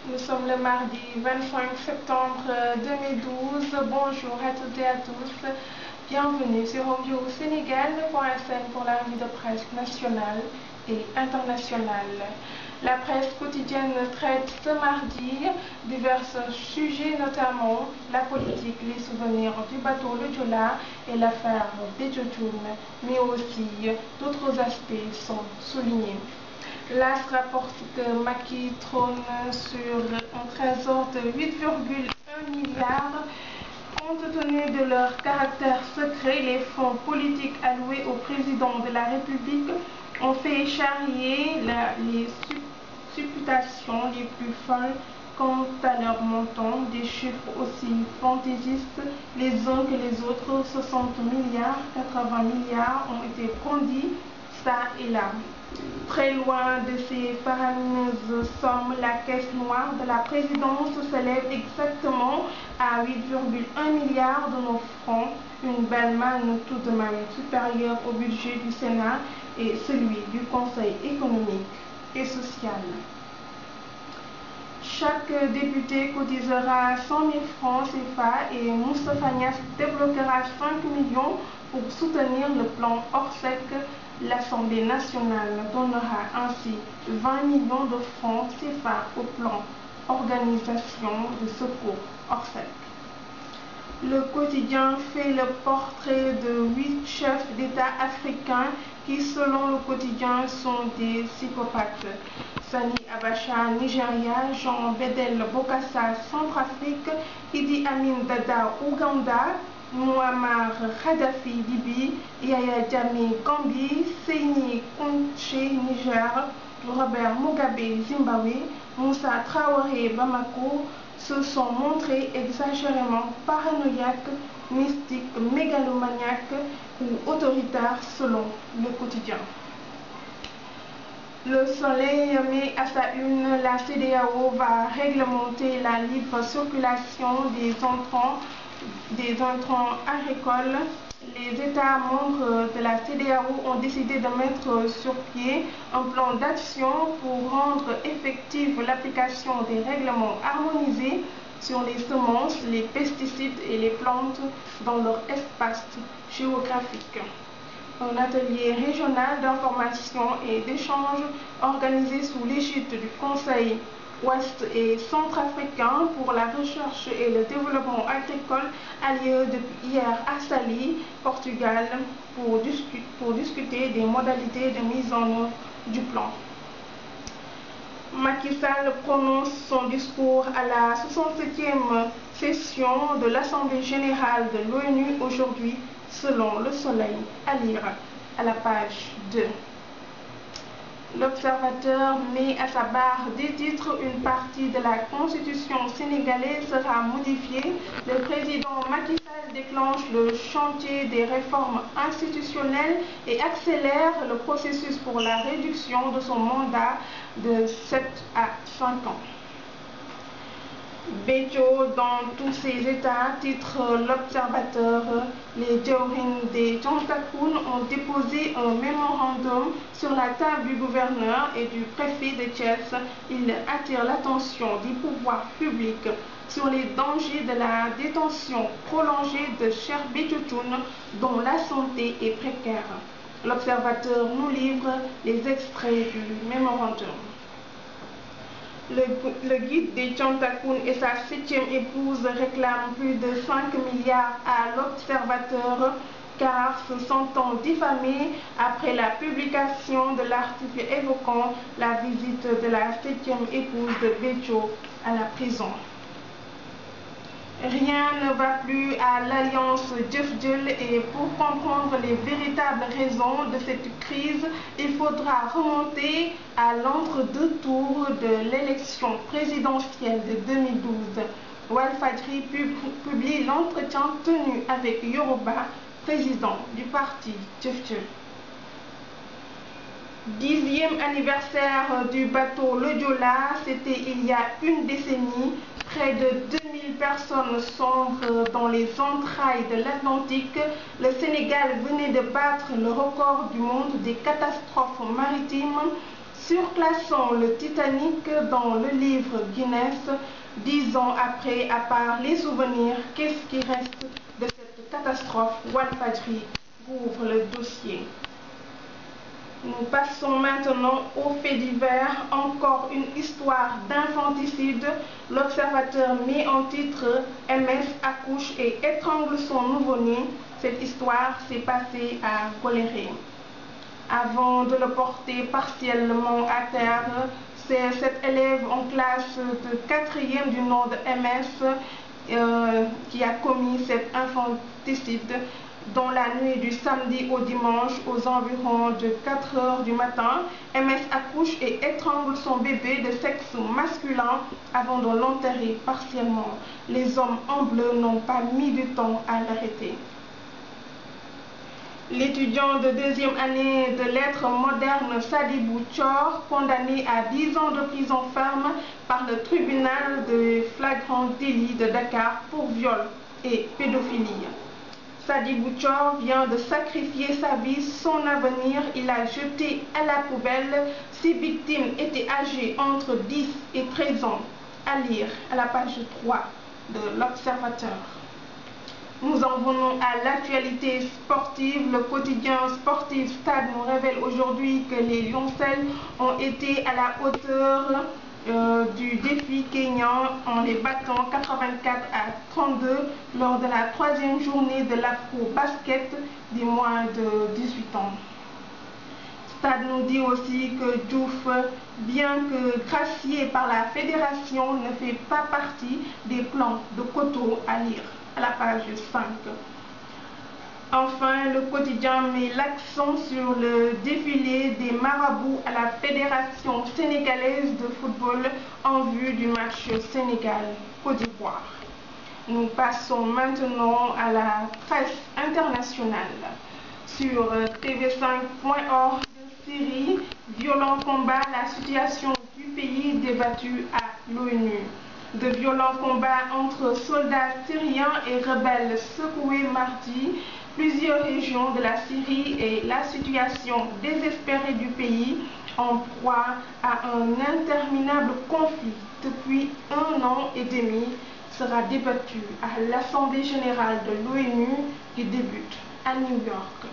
Nous sommes le mardi 25 septembre 2012. Bonjour à toutes et à tous. Bienvenue sur Radio Sénégal.sn pour la revue de presse nationale et internationale. La presse quotidienne traite ce mardi divers sujets, notamment la politique, les souvenirs du bateau Le Joola et l'affaire Béthio Thioune, mais aussi d'autres aspects sont soulignés. L'AS rapporte que Macky trône sur un trésor de 8,1 milliards. Compte tenu de leur caractère secret, les fonds politiques alloués au président de la République ont fait charrier les supputations les plus folles quant à leur montant, des chiffres aussi fantaisistes les uns que les autres. 60 milliards, 80 milliards ont été brandis ça et là. Très loin de ces faramineuses sommes, la caisse noire de la présidence s'élève exactement à 8,1 milliards de nos francs, une belle manne tout de même supérieure au budget du Sénat et celui du Conseil économique et social. Chaque député cotisera 100 000 francs CFA et Moustapha Niasse débloquera 5 millions pour soutenir le plan Orsec. L'Assemblée nationale donnera ainsi 20 millions de francs CFA au plan Organisation de secours Orsec. Le quotidien fait le portrait de 8 chefs d'État africains qui, selon le quotidien, sont des psychopathes. Sani Abacha, Nigeria, Jean Bedel Bokassa, Centrafrique, Idi Amin Dada, Ouganda, Muammar Kadhafi, Libye, Yahya Jammeh, Gambie, Seyni Kounché, Niger, Robert Mugabe, Zimbabwe, Moussa Traoré, Bamako, se sont montrés exagérément paranoïaques, mystiques, mégalomaniaques ou autoritaires selon le quotidien. Le Soleil met à sa une, la CEDEAO va réglementer la libre circulation des intrants agricoles. Les États membres de la CEDEAO ont décidé de mettre sur pied un plan d'action pour rendre effective l'application des règlements harmonisés sur les semences, les pesticides et les plantes dans leur espace géographique. Un atelier régional d'information et d'échange organisé sous l'égide du Conseil ouest et centrafricain pour la recherche et le développement agricole a lieu depuis hier à Saly, Portugal, pour discuter des modalités de mise en œuvre du plan. Macky Sall prononce son discours à la 67e session de l'Assemblée générale de l'ONU aujourd'hui, selon Le Soleil, à lire à la page 2. L'Observateur met à sa barre des titres: une partie de la constitution sénégalaise sera modifiée. Le président Macky Sall déclenche le chantier des réformes institutionnelles et accélère le processus pour la réduction de son mandat de 7 à 5 ans. Béthio dans tous ses états, titre l'Observateur. Les Jawrin des Djantakoun ont déposé un mémorandum sur la table du gouverneur et du préfet de Thiès. Il attire l'attention du pouvoir public sur les dangers de la détention prolongée de Cheikh Béthio Thioune, dont la santé est précaire. L'Observateur nous livre les extraits du mémorandum. Le guide des Djantakoun et sa 7e épouse réclament plus de 5 milliards à l'Observateur car se sentant diffamés après la publication de l'article évoquant la visite de la 7e épouse de Béthio à la prison. Rien ne va plus à l'alliance Jëf-Jël et pour comprendre les véritables raisons de cette crise, il faudra remonter à l'entre-deux tours de l'élection présidentielle de 2012. Walfadjri publie l'entretien tenu avec Yoruba, président du parti Jëf-Jël. 10e anniversaire du bateau Le Joola, c'était il y a une décennie. Près de 2000 personnes sombrent dans les entrailles de l'Atlantique. Le Sénégal venait de battre le record du monde des catastrophes maritimes. surclassant le Titanic dans le livre Guinness. 10 ans après, à part les souvenirs, qu'est-ce qui reste de cette catastrophe? Walfadjri ouvre le dossier. Nous passons maintenant aux faits divers. Encore une histoire d'infanticide. L'Observateur met en titre MS accouche et étrangle son nouveau-né. Cette histoire s'est passée à Goléré. Avant de le porter partiellement à terre, c'est cet élève en classe de 4e du nom de MS qui a commis cet infanticide dans la nuit du samedi au dimanche aux environs de 4 h du matin. MS accouche et étrangle son bébé de sexe masculin avant de l'enterrer partiellement. Les hommes en bleu n'ont pas mis du temps à l'arrêter. L'étudiant de 2e année de lettres modernes Sadibou Thior, condamné à 10 ans de prison ferme par le tribunal de flagrant délit de Dakar pour viol et pédophilie. Sadibou Thior vient de sacrifier sa vie, son avenir, il a jeté à la poubelle. Ses victimes étaient âgées entre 10 et 13 ans. À lire à la page 3 de l'Observateur. Nous en venons à l'actualité sportive. Le quotidien sportif Stade nous révèle aujourd'hui que les Lioncelles ont été à la hauteur du défi kényan en les battant 84 à 32 lors de la 3e journée de l'Afro-Basket des moins de 18 ans. Stade nous dit aussi que Diouf, bien que gracié par la fédération, ne fait pas partie des plans de Koto. À lire à la page 5. Enfin, le quotidien met l'accent sur le défilé des marabouts à la Fédération sénégalaise de football en vue du match Sénégal-Côte d'Ivoire. Nous passons maintenant à la presse internationale. Sur tv5.org, Syrie, violent combat, la situation du pays débattue à l'ONU. De violents combats entre soldats syriens et rebelles secoués mardi plusieurs régions de la Syrie et la situation désespérée du pays en proie à un interminable conflit depuis 1 an et demi sera débattu à l'Assemblée générale de l'ONU qui débute à New York.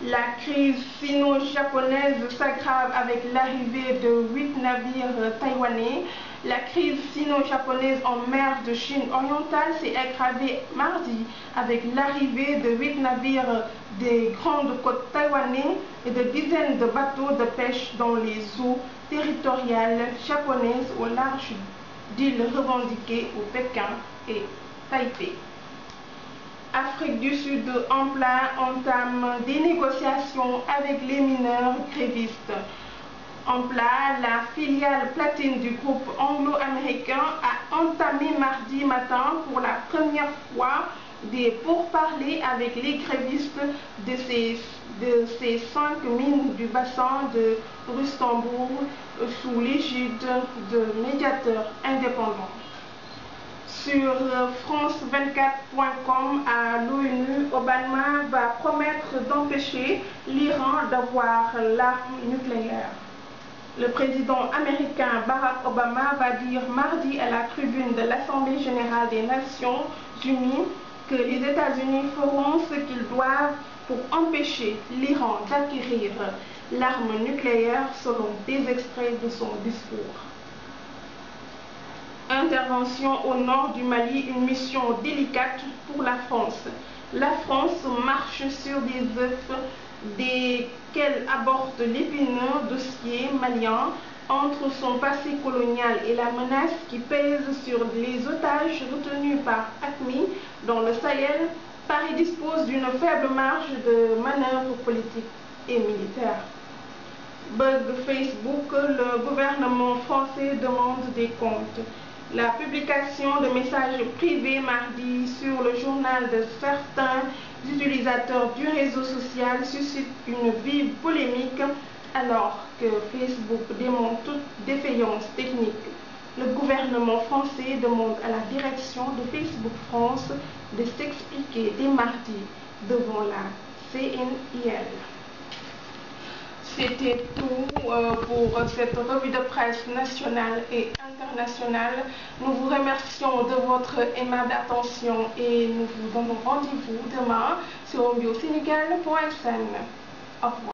La crise sino-japonaise s'aggrave avec l'arrivée de 8 navires taïwanais. La crise sino-japonaise en mer de Chine orientale s'est aggravée mardi avec l'arrivée de 8 navires des grandes côtes taïwanais et de dizaines de bateaux de pêche dans les eaux territoriales japonaises au large d'îles revendiquées au Pékin et Taipei. Afrique du Sud entame des négociations avec les mineurs grévistes. La filiale platine du groupe anglo-américain a entamé mardi matin pour la première fois des pourparlers avec les grévistes de ces 5 mines du bassin de Rustenbourg sous l'égide de médiateurs indépendants. Sur France24.com à l'ONU, Obama va promettre d'empêcher l'Iran d'avoir l'arme nucléaire. Le président américain Barack Obama va dire mardi à la tribune de l'Assemblée générale des Nations Unies que les États-Unis feront ce qu'ils doivent pour empêcher l'Iran d'acquérir l'arme nucléaire selon des extraits de son discours. Intervention au nord du Mali, une mission délicate pour la France. La France marche sur des œufs desquels aborde l'épineux dossier malien entre son passé colonial et la menace qui pèse sur les otages retenus par AQMI dans le Sahel. Paris dispose d'une faible marge de manœuvre politique et militaire. Bug Facebook, le gouvernement français demande des comptes. La publication de messages privés mardi sur le journal de certains utilisateurs du réseau social suscite une vive polémique alors que Facebook démontre toute défaillance technique. Le gouvernement français demande à la direction de Facebook France de s'expliquer dès mardi devant la CNIL. C'était tout pour cette revue de presse nationale et internationale. Nous vous remercions de votre aimable attention et nous vous donnons rendez-vous demain sur hombiosénégal.sn. Au revoir.